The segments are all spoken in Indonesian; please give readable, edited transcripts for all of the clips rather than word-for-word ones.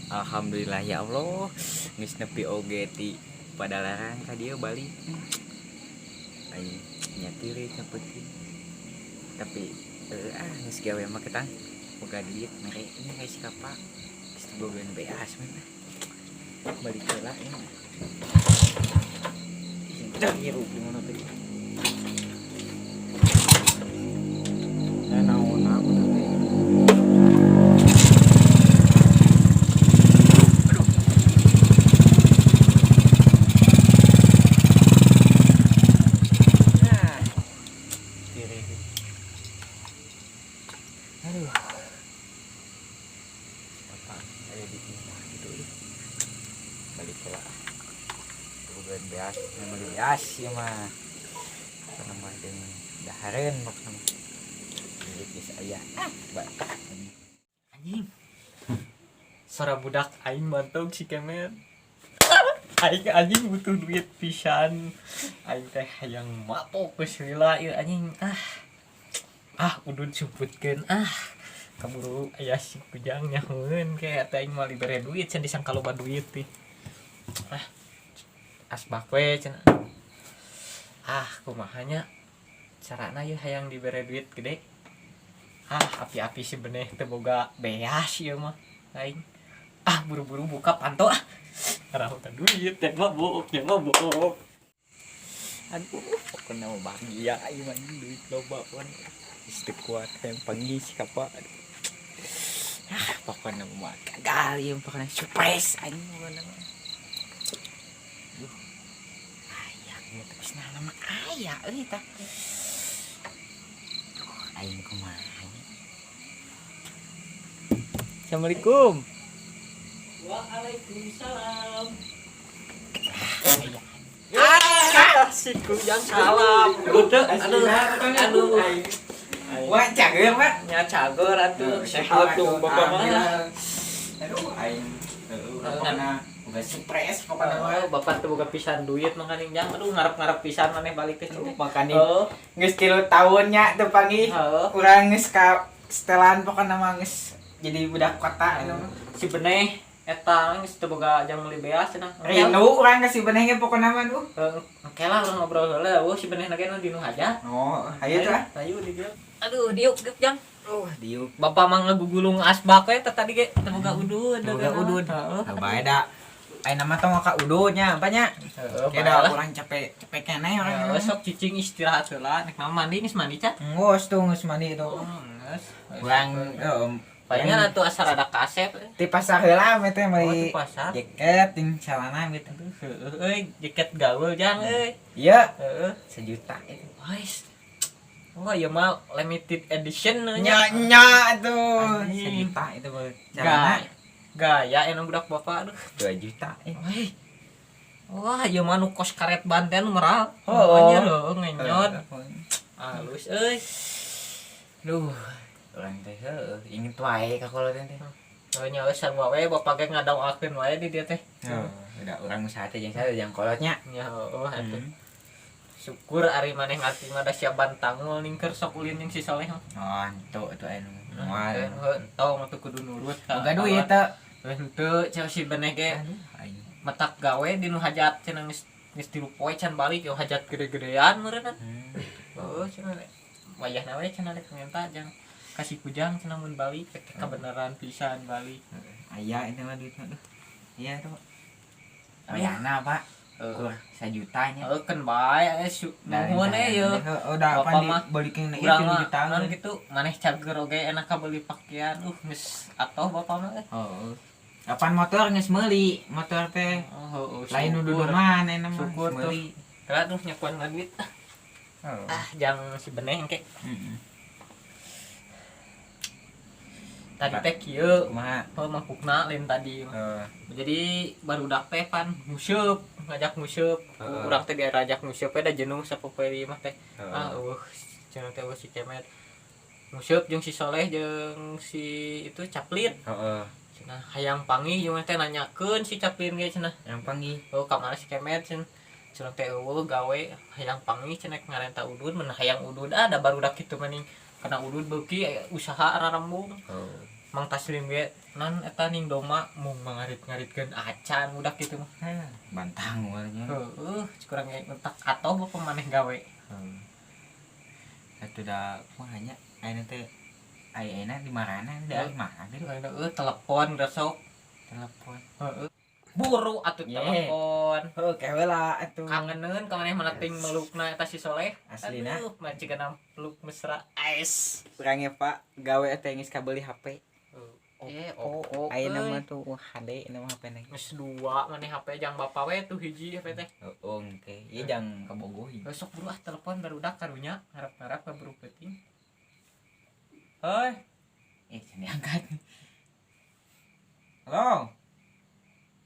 Alhamdulillah ya Allah geus nepi oge ti pada larang ka dieu balik. Ai nya teureut nyampeutkeun. Tapi geus gawe mah ketang boga duit mere ini geus kapa. Geus bogaan beas mah. Balik heula nya. Dah hirup gimana teh. Naon aku teh. Aduh, apa ada di rumah gitu ya. Balik ke lah. Bukan beas, memang beas ya mah. Karena mah dengan daharen maksudnya. Milik bisa ayah. Anjing. Suara budak aing mantog si Kemet. Aing anjing butuh duit pisan. Aing teh hayang mapok geus heula ieu anjing. Udun suputkeun kaburu aya si Kujang nyahoeun kayak teh aing mah dibere duit can disangka loba duit teh. Asbak we cenah. Kumaha nya carana ieu hayang dibere duit gede. Api-api si beneh teu boga beas ieu mah aing. Buru-buru buka panto Rahutan duit yang mabok. Aduh, pokoknya mau bahagia ayo mah duit loba pun. Istri kuat yang panggil si kapa. Pokoknya mau gagal yang pokoknya surprise aing pokoknya. Ayah mau terus nama ayah euy tah. Aing kumaha. Assalamualaikum. Waalaikumsalam. Si Kujang salam. Aduh. Wah, cager, Pak. Nya cager atuh sehat tuh bapak mah. Aduh, aing pokona boga surprise pokona mah. Bapak teh boga pisan duit mangkaning jang. Aduh ngarep-ngarep pisan maneh balik teh. Makanya geus 3 tahunnya teu panggih. Urang geus ka setelan pokona mah geus jadi budak kota anu. Si beneh eta geus teu boga jang meuli beas cenah. Rindu urang ka si beneh ge pokona mah duh. Engke lah urang ngobrol heula. Si beneh na ge nu dinu hajat. Hayu tah. Hayu di dieu. Aduh, diuk jang. Diuk. Bapak mah ngagugulung asbak we tadi ge teu boga udud. Boga udud. Bae da. Ayeuna mah tong ka ududnya, apa nya? Keda urang capek keneh urang. Sok cicing istirahat heula, nek mandi geus mandi cat. Geus tuh geus mandi itu. Urang palingan atuh asal ada kasep. Ti pasar heula mah teh meuli pasar. jaket ting celana gitu. Euy, jaket gaul jang euy. Iya. 1 juta itu. Wais. Ya mah limited edition nya tuh. 1 juta itu celana. Gaya anu budak bapak aduh 2 juta. Wah, ieu mah nu kos karet Banten meral. Nya ngenyot. Halus euy. Duh, urang teh inget wae ka kolot teh. Nya sarua we bapak ge ngadaoakeun wae di dieu teh. Udah urang usaha teh jeung kolotnya. Nya atuh. Syukur ari maneh ngarti mah da siap bantangul ningker sok ulin jeung si Soleh. Itu anu. Moal. Tong atuh kudu nurut. Boga duit teh. Henteu cenah si beneh ge matak gawe di nu hajat cenah geus 3 poe can balik yo hajat gede-gedean meureunna. Cenah wayahna we cenah rek ngenta jang kasih Kujang cenah mun balik kebenaran pisan balik. Aya itu mah duitna tuh. Iya tuh. Wayahna Pak. 1 jutanya. Kan bae nuhun ye. Udah apa dibalikin ieu 3 juta. Urang kitu maneh cager oge enak ka beuli pakaian. Geus atoh bapak mah. Kapan motor geus meuli, motor teh. Lain nu duduman eta mah meuli. Kada tuh nyakuan duit. Jang si beneh engke. Tadi teh kieu kumaha? Mangkukna lain tadi. Jadi barudak teh pan nguseup, ngajak nguseup. Urang teh diajak nguseup we da jenuh sapopoe mah teh. Cenah teh si Kemet. Nguseup jeung si Soleh jeung si itu Caplin. Cenah hayang panggih jeung teh nanyakeun si Caplin ge cenah. Hayang panggih. Ka mana si Kemet cenah teh gawe hayang panggih cenah ngarenta udud mun hayang udud da barudak kitu mending kana udud beuki usaha rarembung. Mang Taslim ge nan eta ning doma mung mangarit-ngaritkeun acan budak kitu mah. Bantang warnya. Kurang entak atau bapak maneh gawe. Atuh da kumaha nya ayeuna teh ayeuna di marana da mana teh Telepon besok. telepon. Buru atuh telepon. Kewe lah atuh. Kangeneun ka maneh meleting melukna eta si Soleh. Aslina. Majikanna peluk mesra ais. Urang Pak gawe teh geus kabeli HP. Oh. Ayeuna mah tuh HD nama HP na. Geus 2 maneh HP jang bapa we tuh hiji HP teh. Engke. Ieu jang kabogohi. Besok buru telepon barudak karunya harap-harap kaburu peuting. Hoi. Sini angkat. Halo.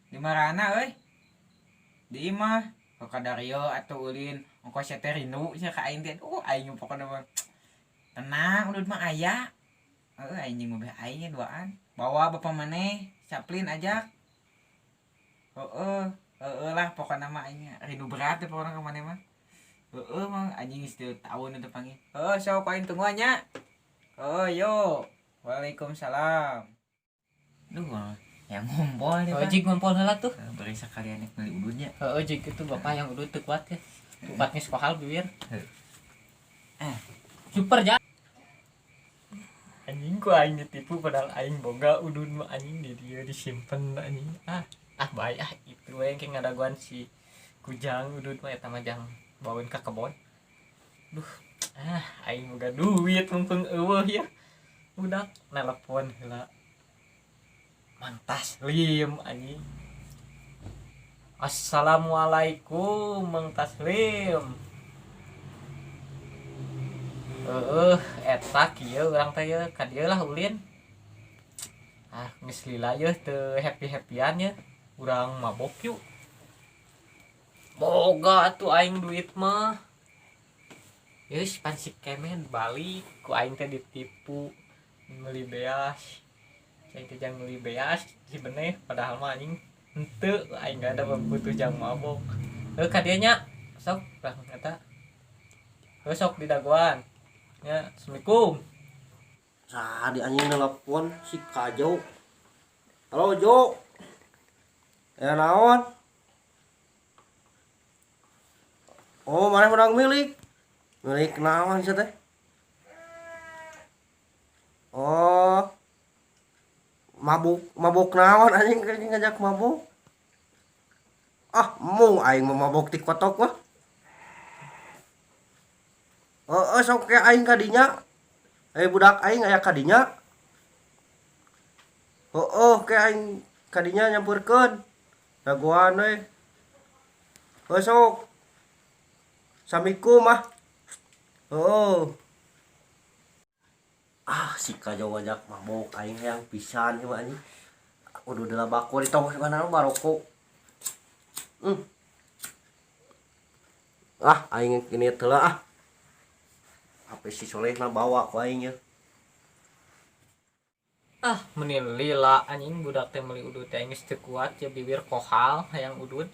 Di marana euy? Di imah. Ka Dario atuh ulin ongkos teh rindu sia ka aing teh. Aing pokona mah tenang, udah mah aya. Aing jeung mah aing duaan. Bawa bapak maneh, Caplin ajak. Lah pokona mah aing rindu berat teh pokona ka maneh mah. Mah anjing geus 3 tahun udah panggil. Sok aing tunggu nya. Yo. Waalaikumsalam. Duh, yang ngumpul deh. Jig ngumpul heula tuh. Bari sakalian nek meuli ududnya. Jig itu bapak yang udud teu kuat ya. Kuat geus kohal bibir. Super ja. Anjing ku aing ditipu padahal aing boga udud mah anjing di dieu disimpen anjing. Bae itu we yang ngadaguan si Kujang udud mah eta mah jang bawain ka kebon. Duh, aing boga duit mumpung eueuh ya. Budak nelpon heula. Mang Taslim anjing. Assalamualaikum Mang Taslim. Eta kieu urang teh ka dieu lah ulin. Geus lila yeuh teu happy-happyan ye. Urang mabok yuk. Boga atuh aing duit mah. Geus pan si kemen balik ku aing teh ditipu meuli beas. Saya teh jang meuli beas si beneh padahal mah anjing henteu aing gak ada butuh jang mabok. Ka dieu nya sok urang eta. Sok di daguan. Ya, assalamualaikum. Di anjing nelpon si Kajo. Halo Jo. Ya naon? Mana menang milik? Milik naon sih teh? Mabuk naon anjing ngajak mabuk? Mung aing mabuk ti kotok mah. Sok ke aing kadinya. Budak aing aya kadinya. Ke aing kadinya nyampurkeun. Daguan we. Sok. Assalamualaikum mah. Si Kajo ngajak mabok aing yang pisan ieu anjing. Udah deula bako ditongos mana baroko. Aing kini teula HP si Soleh na bawa ku aing ye. Meni lila anjing budak teh meuli udud teh geus teu kuat ya bibir kohal hayang udud.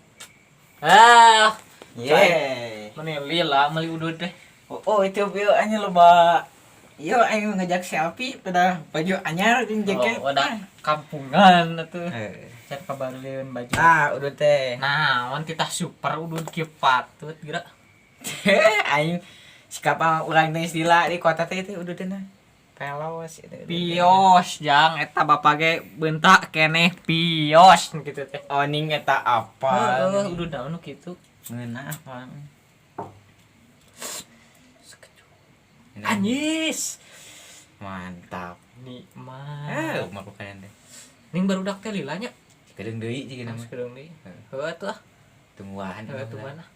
Meni lila meuli udud teh. Itu bieu anjing loba. Yo aing ngajak selfie pada baju anyar jeung jaket. Udah kampungan atuh. Can kabareuleun baju. Udud teh. Naon titah super udud kieu patut gira. Aing sikapa urang teh istilah di kota teh itu ududna. Pelos itu. Pios jang eta bapa ge beuntak keneh pios kitu teh. Ning eta apa? Udud naon nu kitu? Ngeunah apa? Anyis. Mantap. Nikmat. Makukan teh. Ning barudak teh lilanya. Kedeung deui jeung nama. Kedeung deui. Heuh atuh. Tungguan. Mana?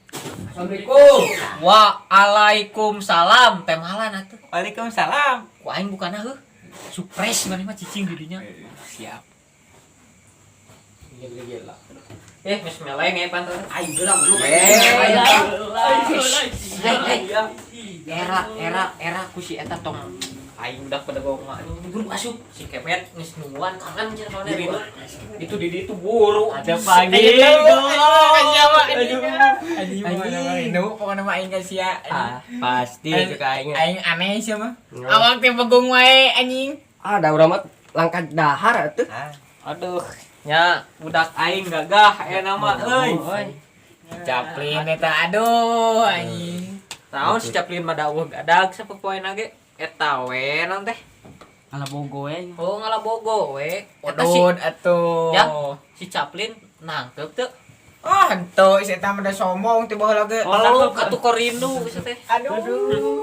Assalamualaikum. Waalaikumsalam. Temalan atuh. Waalaikumsalam. Ku aing bukanna heuh. Surprise maneh mah cicing di dinya. Siap. Gila. Geus meleng pantun. Aing geura bro. Era ku si eta tong aing udah pada gong mah buru asup si Kemet geus nungguan kangen cenah soalnya rindu. Itu di ditu buru ada pagi. Aduh, pokona mah aing sia. Pasti itu ka aing. Aing aneh sia mah. Awak teh begong wae anjing. Da urang mah langkah dahar atuh. Aduh, nya budak aing gagah nama euy. Caplin eta aduh anjing. Naon si Caplin mah dawuh gadag sapopoena ge eta we naon teh. Ngalabogo we. Oh ngalabogo we. Eta Odot atuh. ya si Caplin nangkep teu. Oh, henteu si eta mah da sombong teh baheula ge. Oh, katuker rindu geus teh. Aduh.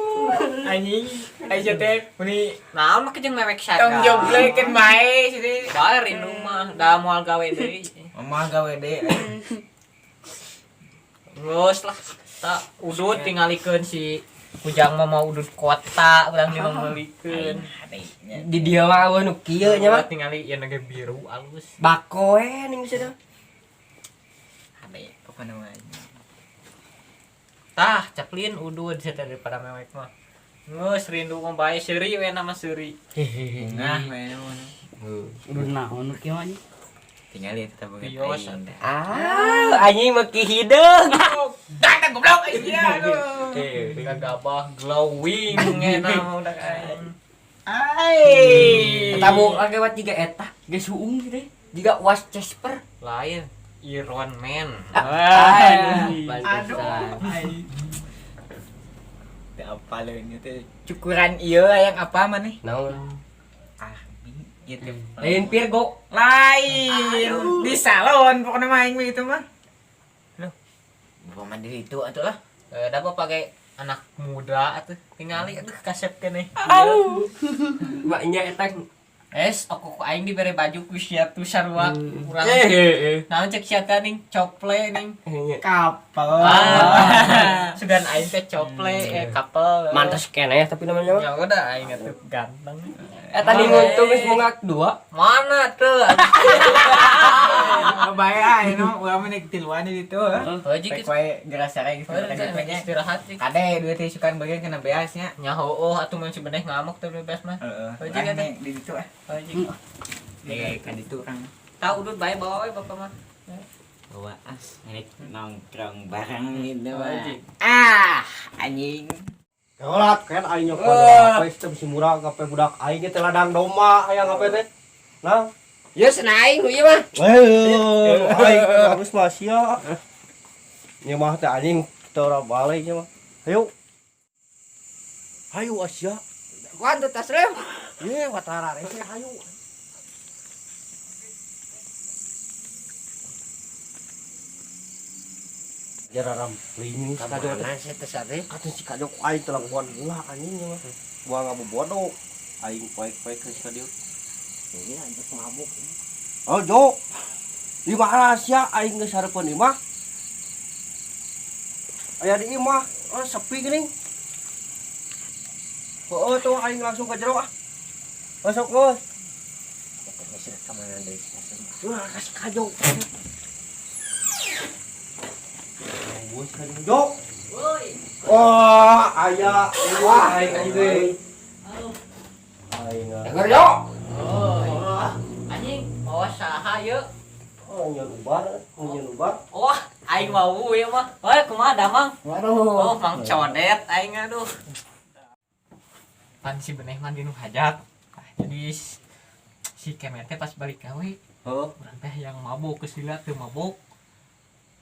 Anjing, aya teh meni Naon mah jeung mewek saga. tong joblekeun bae si teh. Bae rindu mah da moal gawe deui. Mama gawe deh. Geus lah. Tak udut tingalikeun si Ujang mah mau udut kota urang dinombolikeun. Di dia mah eueuh nu kieu nya mah. Tingali ieu nage biru alus. Bako we ning bisa. Ade pokona mah. Tah, Caplin udut saya daripada mewek mah. Geus rindu mah bae seuri we nama seuri. Nah, memang. Udah naon nu kieu anjing. Tingali tetap banget Bios. aing. Anjing mah ki hideung. Datang goblok iya aduh. Gagabah glowing enak udah aing. Ai. Tamu lewat 3 eta, geus suung gitu. Jiga was Casper. Lain Iron Man. Aduh. Ai. Teh apa leunnya teh? Cukuran ieu yang apa maneh? Naon? Ieu teh. Lain Virgo. Lain di salon pokoknya main itu mah. Bawa mandiri itu atuh lah. Dapat pakai anak muda atuh tingali atuh kasep keneh. Maknya eta Aku aing dibere baju ku siap tuh sarua urang. Naon cek sia teh ning cople ning. Kapal. Sugan aing teh cople couple. mantas keneh tapi namanya mah. Ya udah aing atuh ganteng. Eta di nguntung geus mongak 2. Mana tuh? Bae ae no, urang mah nek tiluan di ditu. Heuji Pek wae gerasare gitu kan nya. istirahat sih. Kade duit teh sukan bagian kena beasnya. Nya heueuh atuh mun sebeneh ngamuk teh bebas mah. Heeh. Heuji kan teh. Di ditu ah. Heuji. Kan ditu urang. Tau udut bae bawa we bapak mah. Bawa ini nongkrong bareng gitu Heuji. Anjing. Kaulat kan aing nyoba apa teh bisi murah kape budak aing teh ladang domba aya ngape teh. Nah, Ya senaing ieu mah. aing harus mah sia. Nya mah teh anjing teu ora balik nya mah. Hayu. Hayu Asia. Kuan tuh tas lem. Ye watara teh hayu. Jararam pling kata jo teh. Saya teh sare. Kata si kadok aing telepon ulah anjing mah. Gua ngabobodo. Aing poek-poek ke si kadok. Ini anjing mabuk. Oh Jo. Di mana sia aing geus sarepeun imah. Aya di imah, oh sepi geuning. Oh tuh aing langsung ke jero ah. Masuk geus. Masih kemana deui? Wah, kasih kajo. Bos kan Jo. Woi. Wah, aya wah aing deui. Aing. Dengar yo. Anjing bawa saha yeuh? Oh, nyelubar. Wah, aing mau ya mah. Woi, kumaha damang? Waduh. Oh, mang codet aing aduh. Pan si beneh mah dinu hajat. Jadi si Kemet teh pas balik gawe, Heeh. urang teh yang mabuk geus dilihat teu mabuk.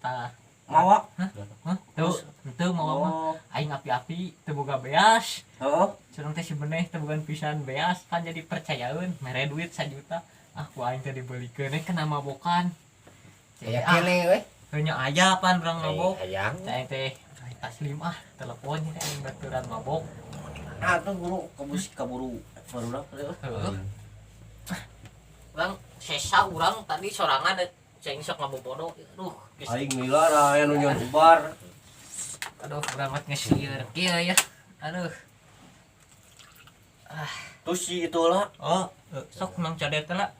Tah, Mawa. hah? Teu mau mah. Oh. Aing api-api teu boga beas. Heeh. Curang teh si beneh teu boga pisan beas, kan jadi percayaeun mere duit 1 juta. Ah, ku aing teh dibelikeun kena mabokan. Ya kene we. Hanya aya pan urang mabok. Hayang. Aing teh taslim telepon nya aing baturan mabok. Nah, tuh guru kaburu barudak Heeh. Urang sesa urang tadi sorangan ceng sok ngabobodo. Aduh, geus aing milara aya nu nyebar. aduh urang mah ngesieur kieu ya. Aduh. Terus si itulah. Oh, sok nang codet lah.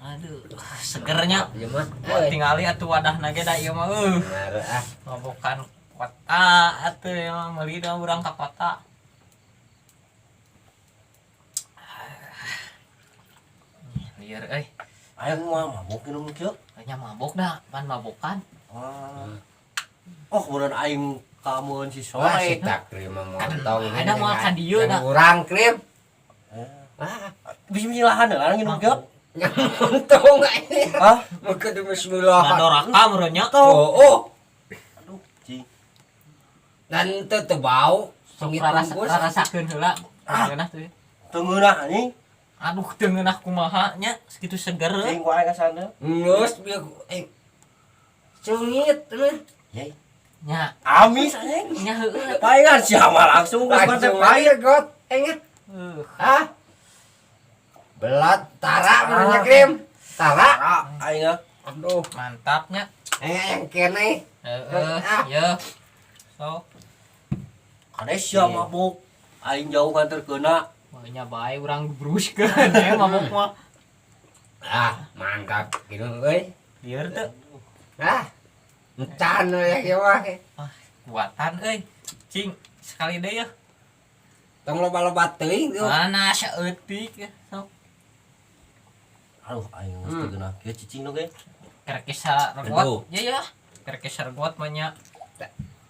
Aduh, segernya. Ya mah. Tingali atuh wadahna ge da ieu mah Ah. mabokan kota atuh ya mah meuli da urang ka kota. Lieur euy, Aya mah mabok nu kieu. nya mabok dah, pan mabokan. Ah. Oh, kemudian aing kamu si Wah, si Soleh. Takrim memotong. ada mau ka dieu da. Kurang krim. Bismillahan lah nginum ge. Untung ini. Hah? Maka di bismillah. Doraka meureunnya. Oh. Aduh, cing. Dan teu bau. Sok Sengit rasa bungkus. rasakeun heula. Geunah tuh. Teungeunah anjing. Aduh teu ngeunah kumaha nya segitu seger. Cing wae ka sana. Ngus biar sengit mah. Yai. Nya Amis anjing. nya heueuh. Palingan siapa langsung geus mate Langsung pae. aja got. Ingat. Hah? Belat tara benernya krim. Tara. Aing ah. Aduh. Mantapnya. Yang kene. Ya. So, Kade sia mabuk. Aing jauh nganterkeuna. nya bae urang bruskeun ya mabok mah. Ah, mantap gitu euy. Lieur teu. Ah. Encan ya kieu mah. Kuatan euy. Cing, sekali deui ya. Tong loba-loba teuing tuh. Mana saeutik ya. Sok. Aduh, aing geus tegeunah kieu cicing ge. Kerkesa Aduh. regot. Ya ya. Kerkesa regot mah nya.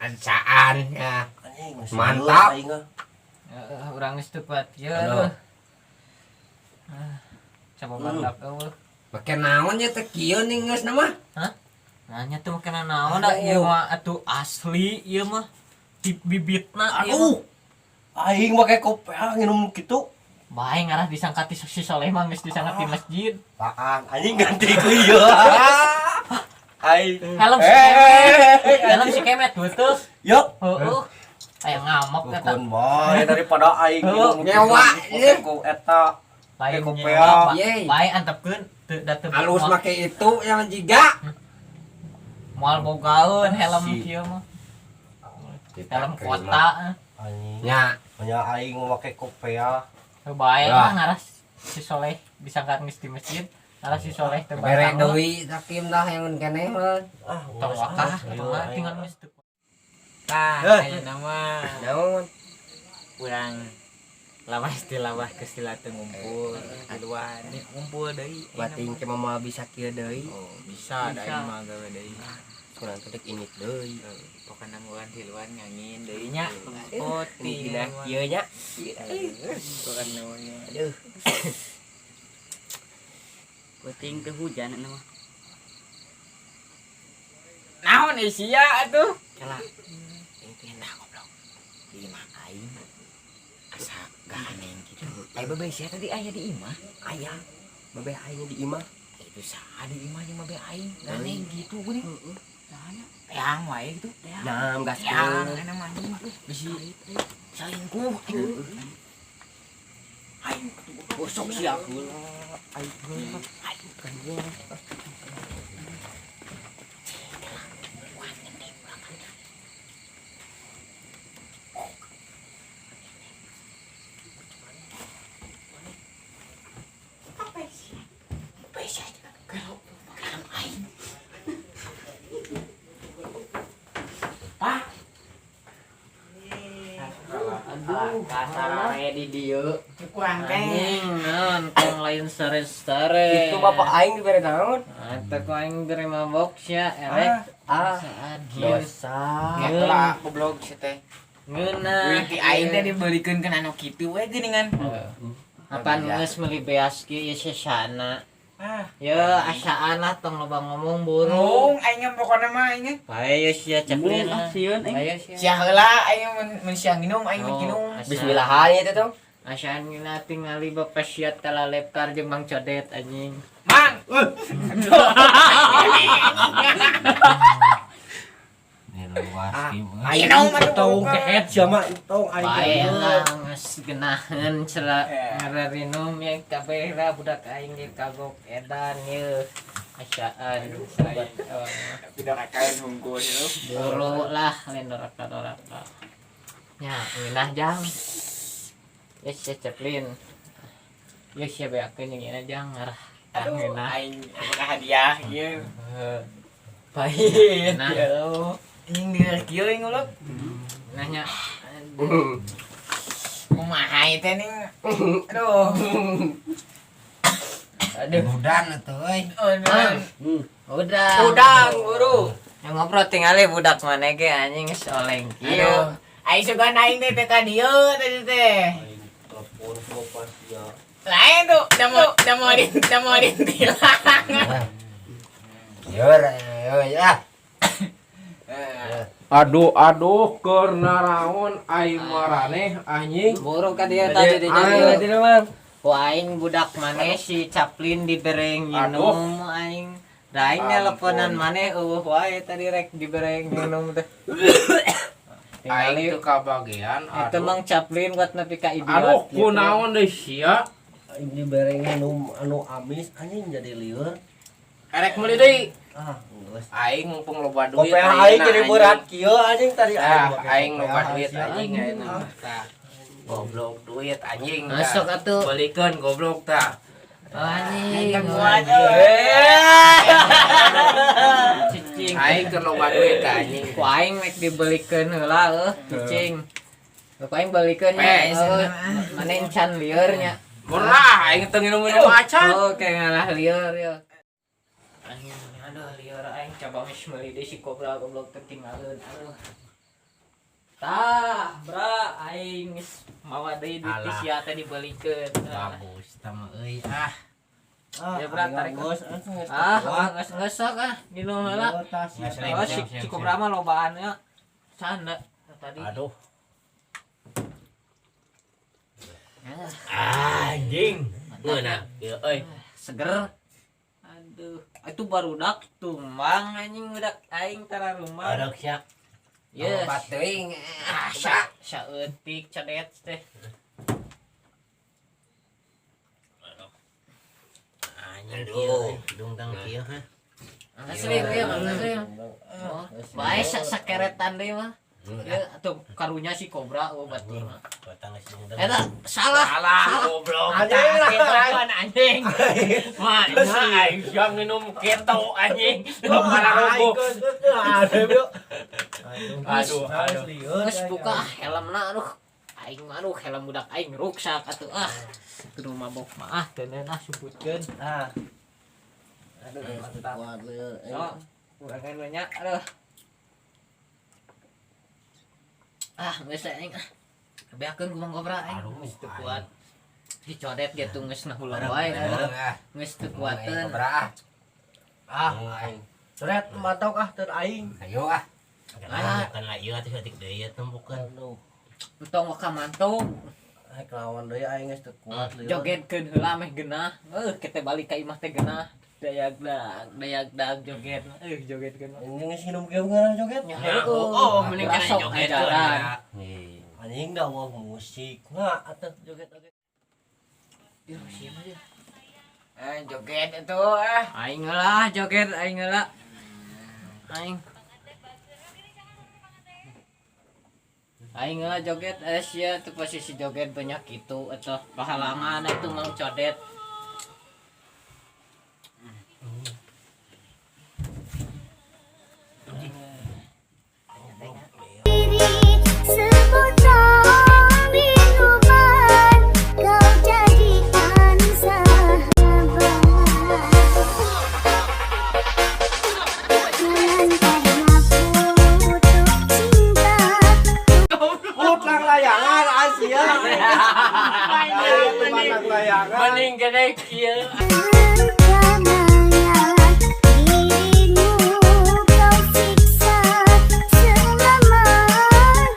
Ansaan ya. Anjing geus Mantap. aing ah. Urang geus teu kuat Aduh. ya. Coba badak eueuh. Make naon ya teh kieu ning geus na mah. Nanya tuh kena naon da ieu mah atuh asli ieu mah. Bibitna ieu mah. Aduh. Aing make kopiah nginum kitu. Bae ngarah disangkati si Soleh mah geus disangkat di masjid. Paan, anjing ganti ku ieu. Aing. Helm si kemet. Helm si kemet betul. Yuk. Heeh. Aya ngamok eta. Bukun boy daripada aing nginum nyewa, kitu, ku eta. Lain kopiah. nyewa. Yeay. Bae antepkeun teu da teu Halus make itu yang jiga. moal bogaeun helm Si. kieu mah. Helm kota. Anjing. Nya, Nya aing make kopiah. Teu bae Lah. mah ngarah si Soleh disangkat geus di masjid. Ngarah si Soleh teu bere barang. deui takim dah yang kene mah. Ah, Tong wakah, tong tinggal geus teu. Tah, Eh. ayeuna mah Naon? urang lama istilah teu ngumpul. Aduan ngumpul deui. Bating ke mama bisa kieu deui. Oh, bisa da Bisa. ieu mah gawe deui. Kurang teh init deui. Pokona nguan tiluan ngangin deui nya. Oh, Tidak tidak kieu nya. Pokona namanya. Aduh. Penting teh hujan nama. Naon sia atuh? Cala. Ini teh hendak goblok. Di imah aing. Asa gak aneh gitu. Ai babe sia tadi aya di imah. Aya. Babe aing di imah. Itu saha di imah jeung babe aing. Gak aneh gitu geuning. Heeh. Sahanya? Yang wae gitu. Nam gas Yang ana mah anjing. Bisi selingkuh. Aing bosok sia heula. Aing kan gua. Kasar aya di dieu. Kurang teh. Anjing, naon tong lain sare-sare. Itu bapak aing dibere naon? Eta ku aing beri mabok sia elek. Ah, Saan dosa. Gitu lah goblok si teh. Ngeunah. Duit ti aing teh dibelikeun ke anu kitu we geuningan. Apaan geus meuli beas kieu ieu sesana. Ah, Ya asaan lah tong loba ngomong burung. mung aing mah pokona mah aing. Bae sia ceplin lah. Bae sia. Sia heula aing mun siang nginum aing mah nginum. Bismillahan ya teh tong. Asaan ngina tingali bapak sia talalekar jeung Mang Codet anjing. Mang. Ini luas kieu. Aing naon mah Tong keet sia mah tong aing. Bae lah geus geunaheun cela ngararinum ya kabeh lah budak aing ge kagok edan ye. Asaan sabat Tidak kakain hungkul itu. buru lah lain doraka. Ya, ngeunah jang. Ya sia ceplin. Ya sia beakeun jeung ieu jang ngarah. Aduh, Ngeunah. aing apakah hadiah ieu? Baik. Nah, Aing dia kieu aing uluk. nanya. Kumaha teh ning? Aduh. Aduh. Mudan atuh euy. Udah. Udah. Udang buru. Yang ngobrol tinggalnya budak mana ge anjing geus oleng kieu. Aduh. Aing suka naik teh teh ka dieu tadi teh. Telepon sama pas ya. Lain tuh, udah mau ditilang. Yur, ya. Aduh keur naraon aing maraneh anjing. Buruk ka dia tadi di jadi Mang. Ku aing budak maneh si Caplin dibereng minum aing. Da aing teleponan maneh wae tadi rek dibereng minum teh. Aing teu kabagean. Itu Mang Caplin buat nepi ka idiot. Aduh kunaon deui sia? Aing dibereng minum anu amis anjing jadi lieur. Erek meuli deui. Geus. Aing mumpung loba duit. Kopeh aing jadi berat kieu anjing tadi Aing loba duit anjing ayeuna. Tah. Goblok duit anjing. Masuk atuh. Balikeun goblok tah. Anjing. Cicing. Aing keur loba duit tah anjing. Ku aing mek dibelikeun heula cicing. Ku aing balikeun nya. Mane can lieur nya. Murah aing teu nginum-minum acan. Oh, kayak ngalah lieur ya. Anjing, aduh lieur aing coba geus meuli deui si kobra goblok ketinggalan. Aduh. Tah, bra aing geus mawa deui duit Alah. sia teh dibelikeun. Bagus tah mah euy Ya, berat, tarik. Geus Geus sok minum heula. Ngasih. Oh, si kobra mah lobaan ya. Canda tadi. Aduh. Ah, Anjing. Ngeuna ieu euy. seger. Aduh, itu barudak tumbang anjing budak aing tara rumah. Adok sia. Yes. Obat teuing. Saeutik cadet teh. Anjing kieu hidung tang kieu ha. Asli ya, asli. Oh, bae sakeretan deui mah. Ya atuh karunya si kobra berarti mah. Batang geus hidung. Eta salah. Goblok. Anjing anjing. Mana aing sia nginum keto anjing. Malah roboh. Aduh. Geus buka helmna aduh. Aing mah aduh helm budak aing ruksak atuh kudu mabok mah teuneun subutkeun. Aduh mantap. Kuat lieur. So, urangan banyak aduh. Geus aing beakeun ku Mang Kobra aing geus teu kuat. Dicodet gitu geus nahulang wae geus teu kuateun. Aing. Suret mantau teu aing. Ayo ah. Kan lah ieu atuh saeutik deui tembukeun. Aduh. Entong ka mantau Aing lawan deui aing geus teu kuat lieur. jogetkeun heula meh geunah. Kita balik ka imah teh geunah. Dayak dag joget. Jogetkeun. Ini geus hinum kieu ngeunah joget. Oh, mending kana Sok joget ajaran. Anjing da wah musik. Nah, atuh joget-joget. Joget itu Aing lah joget aing heula. Aing lah joget sia teu posisi joget banyak itu atuh pahalangan itu Mang Codet. Sebotol minuman kau jadikan sahabat. Jangan pernah putus cinta. Putang layangan Asia. Putang layangan. Mending gede kieu. Dirimu kau siksa selama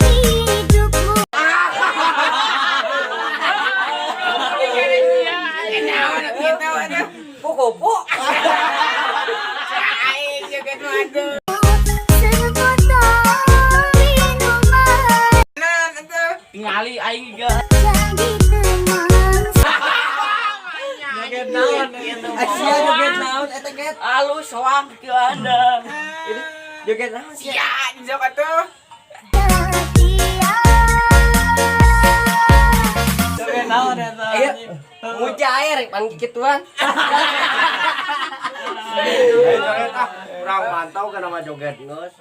hidupmu. aing joget waduh. Sebotol minuman Tingali aing juga jadi teman. joget naon Asia joget naon eta get. alus soang ke anda. Joget naon sia. Ya, joget tuh. Joget naon eta. Nguja air pan kituan. Joget urang mantau kana mah joget geus.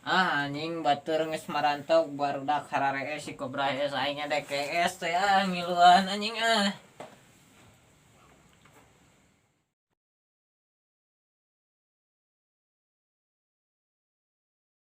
Anjing batur geus marantau barudak hararee si kobra es aing dek es teh ngiluan anjing